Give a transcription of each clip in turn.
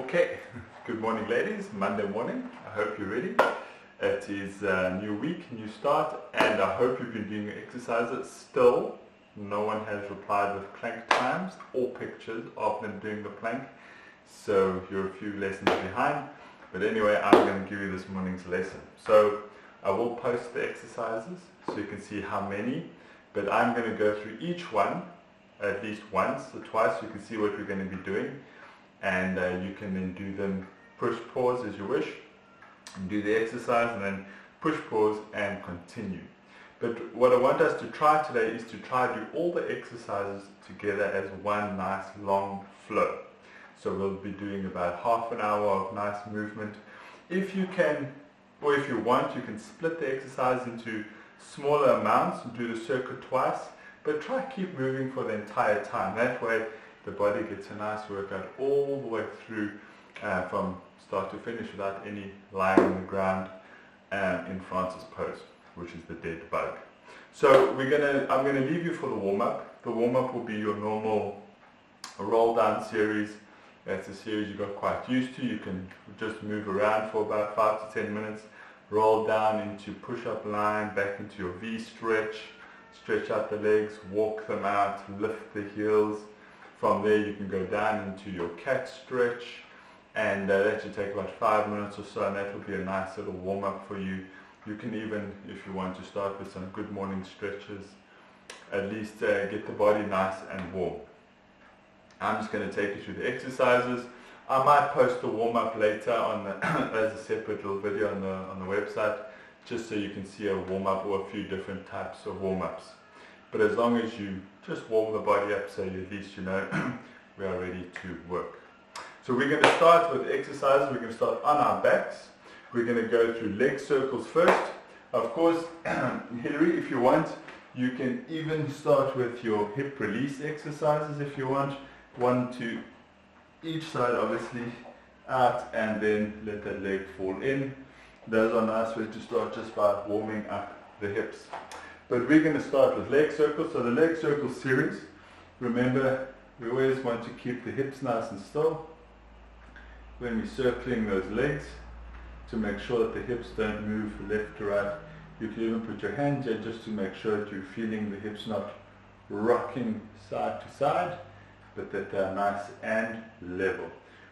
Okay, good morning ladies, Monday morning. I hope you're ready. It is a new week, new start, and I hope you've been doing your exercises. Still, no one has replied with plank times or pictures of them doing the plank, so you're a few lessons behind. But anyway, I'm going to give you this morning's lesson. So I will post the exercises so you can see how many, but I'm going to go through each one at least once or twice so you can see what we're going to be doing. And you can then do them push pause as you wish and do the exercise and then push pause and continue. But what I want us to try today is to try to do all the exercises together as one nice long flow. So we'll be doing about half an hour of nice movement. If you can, or if you want, you can split the exercise into smaller amounts and do the circuit twice, but try to keep moving for the entire time. That way the body gets a nice workout all the way through from start to finish without any lying on the ground in Francis pose, which is the dead bug. So I'm gonna leave you for the warm-up. The warm-up will be your normal roll down series. That's a series you got quite used to. You can just move around for about 5 to 10 minutes, roll down into push-up line, back into your V stretch, stretch out the legs, walk them out, lift the heels. From there you can go down into your cat stretch, and that should take about 5 minutes or so, and that will be a nice little warm-up for you. You can even, if you want to start with some good morning stretches, at least get the body nice and warm. I'm just going to take you through the exercises. I might post the warm-up later on as a separate little video on the website, just so you can see a warm-up or a few different types of warm-ups. But as long as you just warm the body up so you, at least you know we are ready to work. So we're going to start with exercises. We're going to start on our backs. We're going to go through leg circles first. Of course, Hillary, if you want, you can even start with your hip release exercises if you want. One to each side, obviously, out, and then let that leg fall in. Those are nice ways to start just by warming up the hips. But we're going to start with leg circles. So the leg circle series, remember, we always want to keep the hips nice and still when we're circling those legs to make sure that the hips don't move left to right. You can even put your hands there just to make sure that you're feeling the hips not rocking side to side, but that they are nice and level.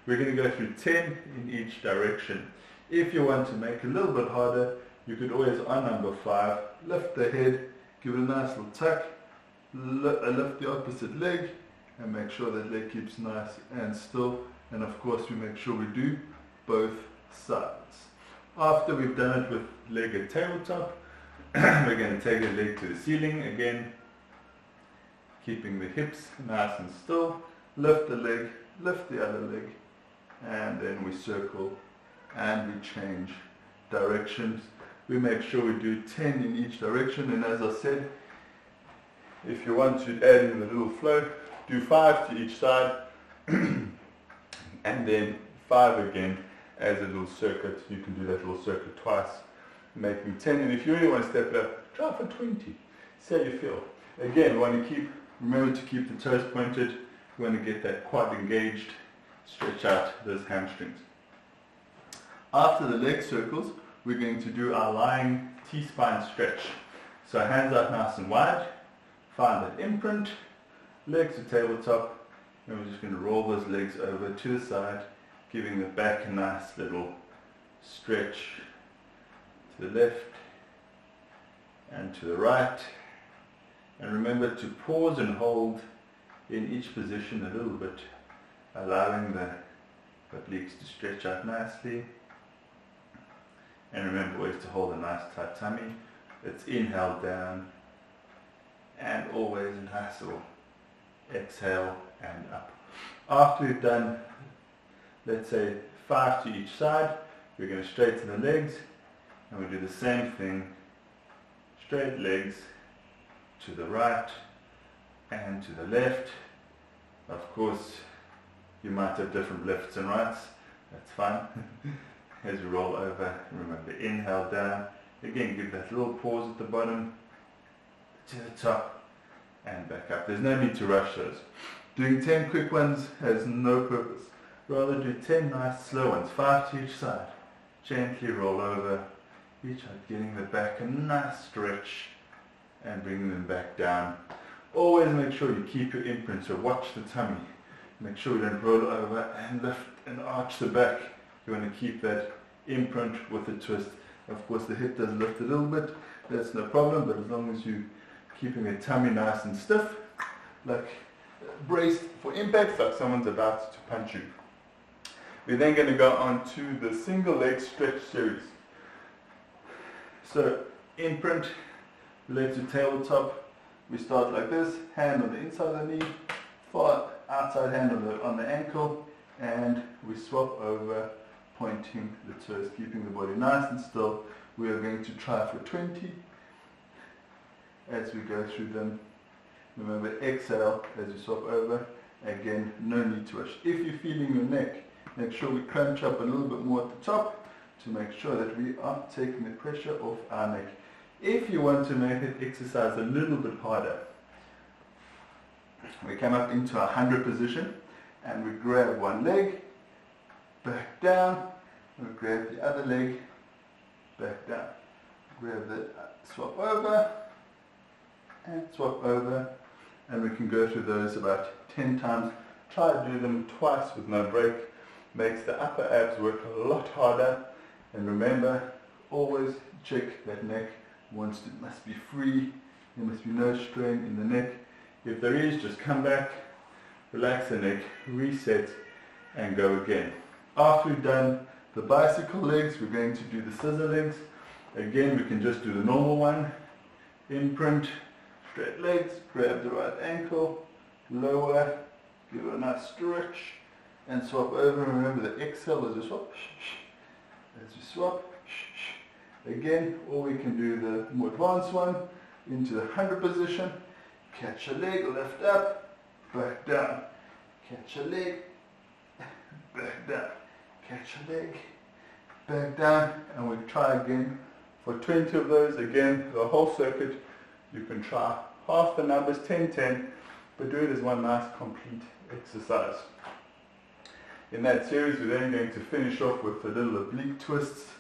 We're going to go through 10 in each direction. If you want to make it a little bit harder, you could always, on number 5, lift the head, give it a nice little tuck, lift the opposite leg, and make sure that leg keeps nice and still. And of course, we make sure we do both sides. After we've done it with leg at tabletop, we're going to take the leg to the ceiling again, keeping the hips nice and still. Lift the leg, lift the other leg, and then we circle and we change directions. We make sure we do 10 in each direction, and as I said, if you want to add in the little flow, do 5 to each side and then 5 again as a little circuit. You can do that little circuit twice, making 10, and if you really want to step it up, try for 20. See how you feel. Again, remember to keep the toes pointed. You want to get that quad engaged, stretch out those hamstrings. After the leg circles, we're going to do our lying T-spine stretch. So hands out nice and wide, find that imprint, legs to tabletop, and we're just going to roll those legs over to the side, giving the back a nice little stretch to the left and to the right. And remember to pause and hold in each position a little bit, allowing the obliques to stretch out nicely. And remember always to hold a nice tight tummy. Let's inhale down, and always a nice little exhale and up. After we've done, let's say 5 to each side, we're going to straighten the legs, and we do the same thing, straight legs to the right and to the left. Of course, you might have different lefts and rights, that's fine. As you roll over, remember, inhale down, again give that little pause at the bottom, to the top, and back up. There's no need to rush those. Doing 10 quick ones has no purpose Rather do 10 nice slow ones, 5 to each side. Gently roll over each side, getting the back a nice stretch and bringing them back down. Always make sure you keep your imprint, so watch the tummy. Make sure you don't roll over and lift and arch the back. You want to keep that imprint with the twist. Of course the hip does lift a little bit, that's no problem, but as long as you're keeping the tummy nice and stiff, like braced for impact, like someone's about to punch you. We're then going to go on to the single leg stretch series. So imprint, leg to tabletop. We start like this, hand on the inside of the knee, far outside hand on the ankle, and we swap over, pointing the toes, keeping the body nice and still. We are going to try for 20 as we go through them. Remember, exhale as you swap over. Again, no need to rush. If you're feeling your neck, make sure we crunch up a little bit more at the top to make sure that we are taking the pressure off our neck. If you want to make the exercise a little bit harder, we come up into our 100 position and we grab one leg, back down, we grab the other leg, back down. Grab the swap over and swap over, and we can go through those about 10 times. Try to do them twice with no break. Makes the upper abs work a lot harder. And remember, always check that neck must be free. There must be no strain in the neck. If there is, just come back, relax the neck, reset, and go again. After we've done the bicycle legs, we're going to do the scissor legs. Again, we can just do the normal one. Imprint, straight legs, grab the right ankle, lower, give it a nice stretch, and swap over. Remember the exhale as you swap. As you swap. Again, or we can do the more advanced one into the 100 position. Catch a leg, lift up, back down. Catch a leg, back down. Catch a leg, back down. And we try again for 20 of those. Again, the whole circuit. You can try half the numbers, 10-10, but do it as one nice complete exercise. In that series, we're then going to finish off with a little oblique twists.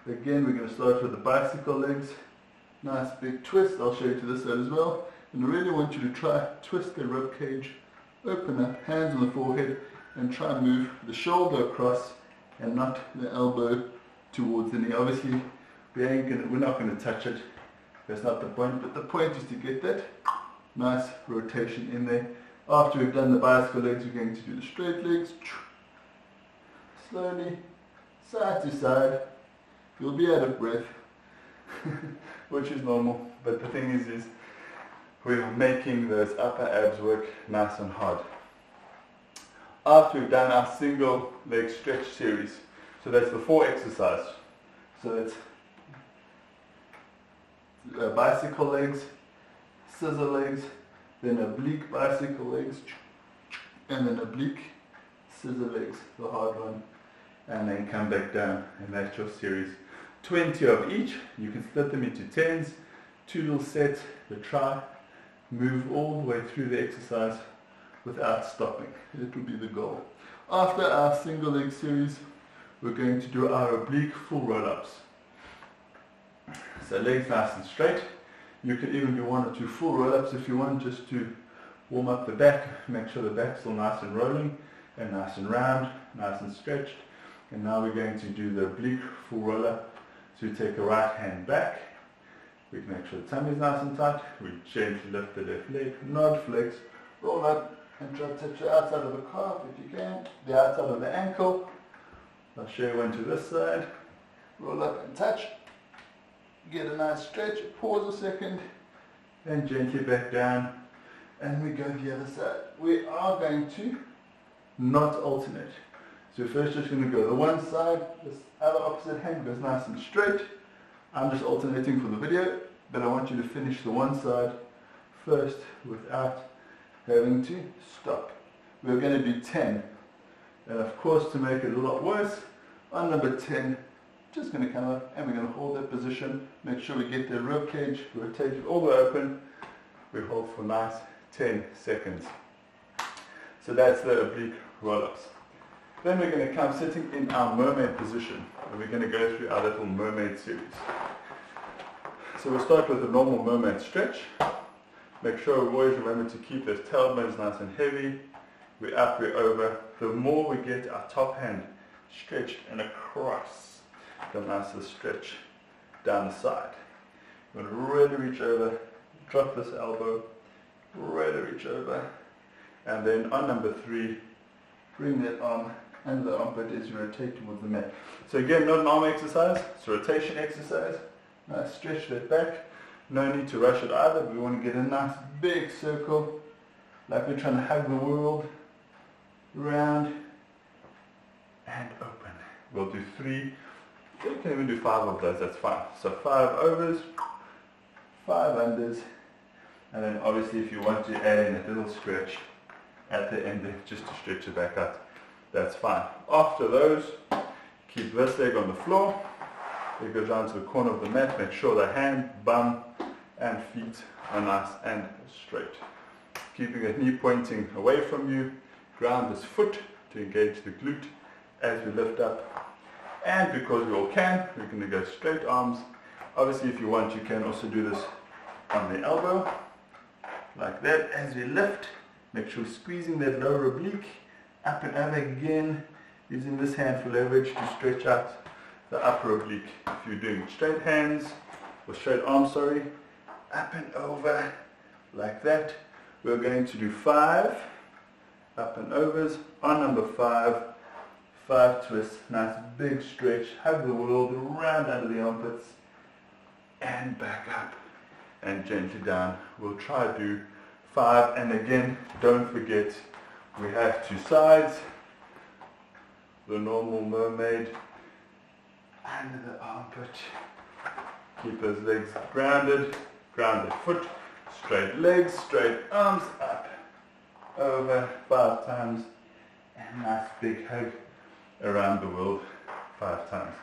Again, we're going to start with the bicycle legs. Nice big twist. I'll show you to this side as well. And I really want you to try twist the rib cage, open up, hands on the forehead, and try and move the shoulder across and not the elbow towards the knee. Obviously, we're not going to touch it. That's not the point, but the point is to get that nice rotation in there. After we've done the bicycle legs, we're going to do the straight legs. Slowly, side to side. You'll be out of breath, which is normal, but the thing is we're making those upper abs work nice and hard. After we've done our single leg stretch series, so that's the 4 exercises. So that's bicycle legs, scissor legs, then oblique bicycle legs, and then oblique scissor legs, the hard one, and then come back down, and that's your series. 20 of each. You can split them into 10s, 2 little sets, the try, move all the way through the exercise without stopping. It will be the goal. After our single leg series, we're going to do our oblique full roll-ups. So legs nice and straight. You can even do 1 or 2 full roll-ups if you want, just to warm up the back, make sure the back's still nice and rolling and nice and round, nice and stretched. And now we're going to do the oblique full roll-up. So we take a right hand back, we make sure the tummy is nice and tight, we gently lift the left leg, nod, flex, roll up, and try to touch the outside of the calf if you can, the outside of the ankle. I'll show you one to this side, roll up and touch, get a nice stretch, pause a second, and gently back down, and we go the other side. We are going to not alternate. So first just going to go the one side, this other opposite hand goes nice and straight. I'm just alternating for the video, but I want you to finish the one side first without having to stop. We're going to do 10. And of course, to make it a lot worse, on number 10, just going to come up and we're going to hold that position. Make sure we get the rib cage, rotate it all the way open. We hold for nice 10 seconds. So that's the oblique roll-ups. Then we're going to come sitting in our mermaid position. And we're going to go through our little mermaid series. So we'll start with the normal mermaid stretch. Make sure we always remember to keep those tailbones nice and heavy. We're up, we're over. The more we get our top hand stretched and across, the nicer stretch down the side. We're going to really reach over, drop this elbow, really reach over. And then on number 3, bring that arm under the armpit as you rotate towards the mat. So again, not an arm exercise, it's a rotation exercise. Nice stretch that back. No need to rush it either, but we want to get a nice big circle, like we're trying to hug the world, round and open. We'll do 3, you can even do 5 of those, that's fine. So 5 overs, 5 unders, and then obviously if you want to add in a little stretch at the end there, just to stretch it back out, that's fine. After those, keep this leg on the floor. It goes down to the corner of the mat. Make sure the hand, bum and feet are nice and straight. Keeping the knee pointing away from you. Ground this foot to engage the glute as we lift up. And because we all can, we're going to go straight arms. Obviously if you want, you can also do this on the elbow. Like that. As we lift, make sure we're squeezing that lower oblique. Up and over again. Using this hand for leverage to stretch out the upper oblique. If you're doing straight hands, or straight arms, sorry, up and over, like that. We're going to do 5 up and overs. On number 5, 5 twists, nice big stretch, hug the world, round under the armpits, and back up, and gently down. We'll try to do 5, and again, don't forget, we have 2 sides. The normal mermaid, under the armpit. Keep those legs grounded, grounded foot, straight legs, straight arms, up, over 5 times, and nice big hug around the world 5 times.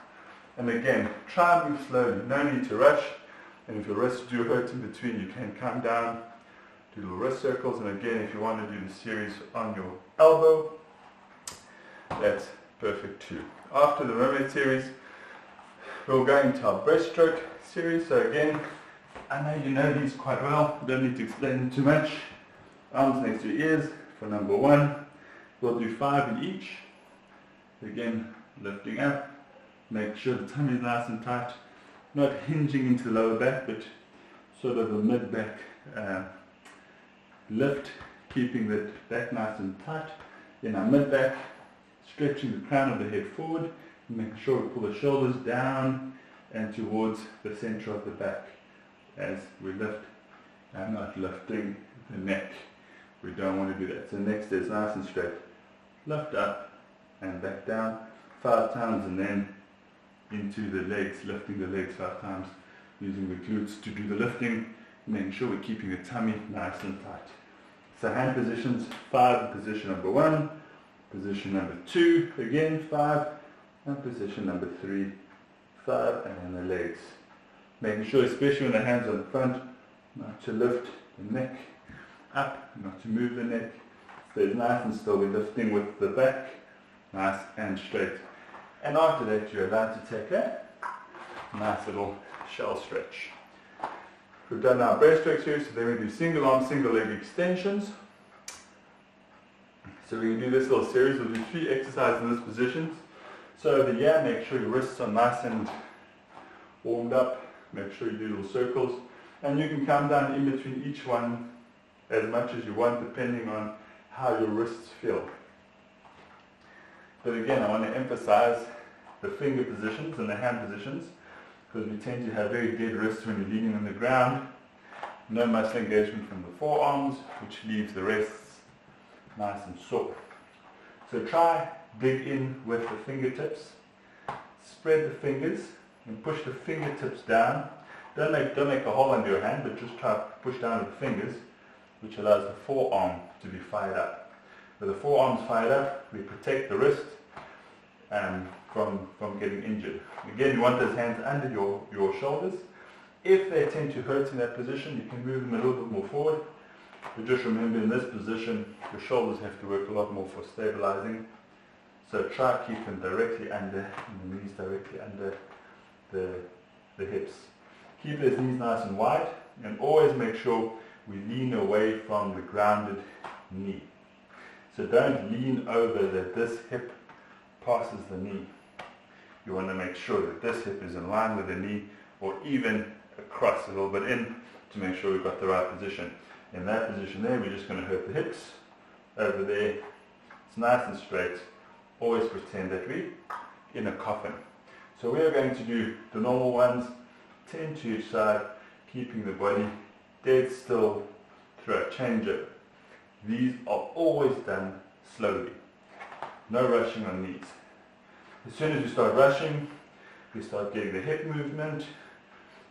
And again, try and move slowly, no need to rush, and if your wrists do hurt in between, you can come down, do little wrist circles, and again, if you want to do the series on your elbow, that's perfect too. After the mermaid series, we'll go into our breaststroke series. So again, I know you know these quite well, don't need to explain them too much. Arms next to your ears for number 1. We'll do 5 in each. Again, lifting up, make sure the tummy is nice and tight, not hinging into the lower back, but sort of a mid-back lift, keeping the back nice and tight. In our mid-back, stretching the crown of the head forward, making sure we pull the shoulders down and towards the center of the back as we lift, and not lifting the neck. We don't want to do that. So neck stays nice and straight. Lift up and back down 5 times, and then into the legs, lifting the legs 5 times, using the glutes to do the lifting, making sure we're keeping the tummy nice and tight. So hand positions, 5 in position number 1, position number 2, again 5, and position number 3, 5, and then the legs. Making sure, especially when the hands are in front, not to lift the neck up, not to move the neck. Stays nice and still. We're lifting with the back, nice and straight. And after that, you're allowed to take a nice little shell stretch. We've done our breaststroke series, so then we do single arm, single leg extensions. So we can do this little series. We'll do 3 exercises in this position. So over here, make sure your wrists are nice and warmed up. Make sure you do little circles. And you can come down in between each one as much as you want, depending on how your wrists feel. But again, I want to emphasize the finger positions and the hand positions, because we tend to have very dead wrists when you're leaning on the ground. No muscle engagement from the forearms, which leaves the wrists nice and sore. So try dig in with the fingertips. Spread the fingers and push the fingertips down. Don't make a hole under your hand, but just try to push down with the fingers, which allows the forearm to be fired up. With the forearms fired up, we protect the wrist from getting injured. Again, you want those hands under your shoulders. If they tend to hurt in that position, you can move them a little bit more forward. But just remember, in this position, your shoulders have to work a lot more for stabilizing. So try keep them directly under, the knees directly under the hips. Keep those knees nice and wide, and always make sure we lean away from the grounded knee. So don't lean over that this hip passes the knee. You want to make sure that this hip is in line with the knee, or even across a little bit in, to make sure we've got the right position. In that position there, we're just going to hurt the hips. Over there, it's nice and straight. Always pretend that we're in a coffin. So we are going to do the normal ones, 10 to each side, keeping the body dead still through a changeover. These are always done slowly. No rushing on these. As soon as we start rushing, we start getting the hip movement,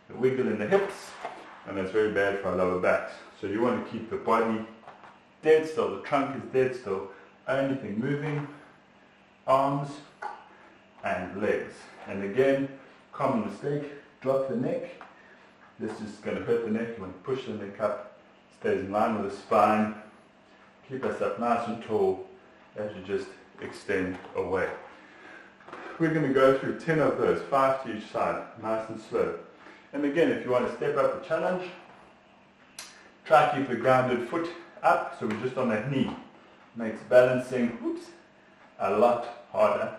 the wiggle in the hips, and that's very bad for our lower backs. So you want to keep the body dead still, the trunk is dead still, only thing moving, arms and legs. And again, common mistake, drop the neck. This is going to hurt the neck. You want to push the neck up, stays in line with the spine, keep us up nice and tall as you just extend away. We're going to go through 10 of those, 5 to each side, nice and slow. And again, if you want to step up the challenge, try to keep the grounded foot up, so we're just on that knee. Makes balancing a lot harder,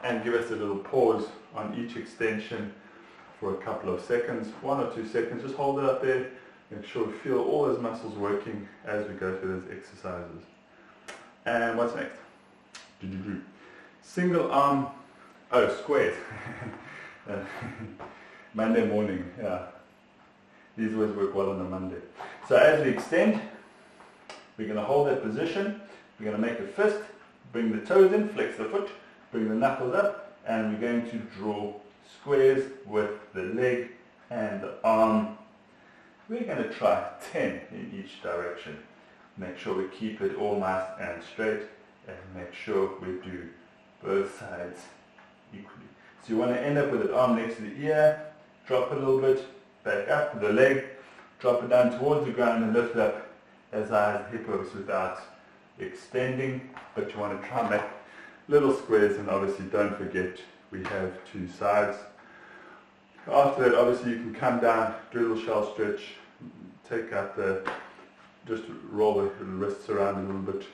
and give us a little pause on each extension for a couple of seconds, 1 or 2 seconds. Just hold it up there, make sure we feel all those muscles working as we go through those exercises. And what's next? Single arm, squares. Monday morning, yeah. These always work well on a Monday. So as we extend, we're going to hold that position. We're going to make a fist, bring the toes in, flex the foot, bring the knuckles up, and we're going to draw squares with the leg and the arm. We're going to try 10 in each direction. Make sure we keep it all nice and straight, and make sure we do both sides equally. So you want to end up with the arm next to the ear, drop a little bit, back up with the leg, drop it down towards the ground and lift up as high as the hip goes without extending, but you want to try and make little squares, and obviously don't forget we have 2 sides. After that, obviously you can come down, do a little shell stretch, take out just roll the wrists around a little bit,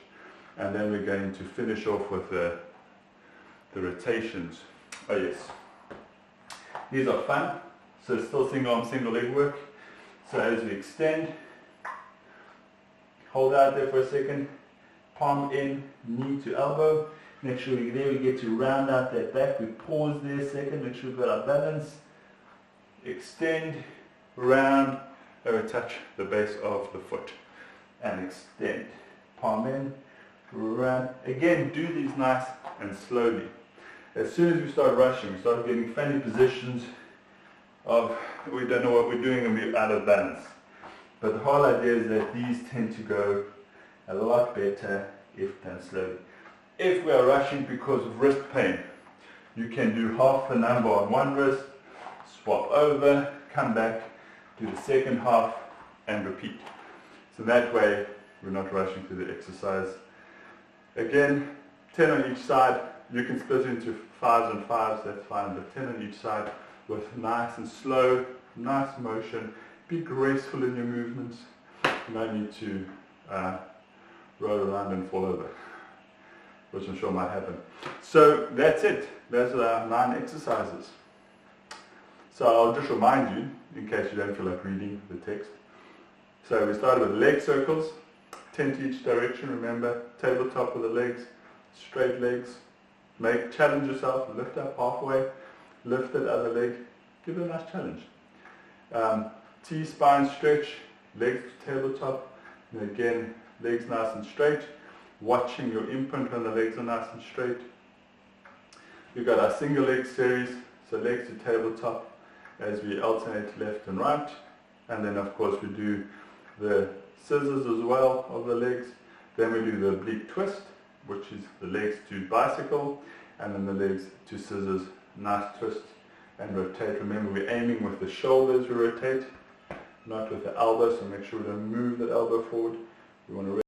and then we're going to finish off with the rotations. Oh yes, these are fun. So it's still single arm, single leg work. So as we extend, hold out there for a second, palm in, knee to elbow. Make sure we get to round out that back. We pause there a second, make sure we've got our balance. Extend, round, over touch the base of the foot. And extend. Palm in, round. Again, do these nice and slowly. As soon as we start rushing, we start getting funny positions of we don't know what we're doing and we're out of balance. But the whole idea is that these tend to go a lot better if done slowly. If we are rushing because of wrist pain, you can do half the number on one wrist, swap over, come back, do the second half and repeat. So that way we're not rushing through the exercise. Again, 10 on each side. You can split into 5s and 5s, that's fine, but 10 on each side with nice and slow, nice motion. Be graceful in your movements. You don't need to roll around and fall over, which I'm sure might happen. So that's it. Those are our 9 exercises. So I'll just remind you, in case you don't feel like reading the text. So we started with leg circles, 10 to each direction, remember, tabletop with the legs, straight legs. Challenge yourself, lift up halfway, lift that other leg, give it a nice challenge. T-spine stretch, legs to tabletop, and again, legs nice and straight, watching your imprint when the legs are nice and straight. We've got our single leg series, so legs to tabletop as we alternate left and right, and then of course we do the scissors as well of the legs, then we do the oblique twist, which is the legs to bicycle, and then the legs to scissors, nice twist and rotate. Remember, we're aiming with the shoulders, we rotate, not with the elbow, so make sure we don't move that elbow forward. We want to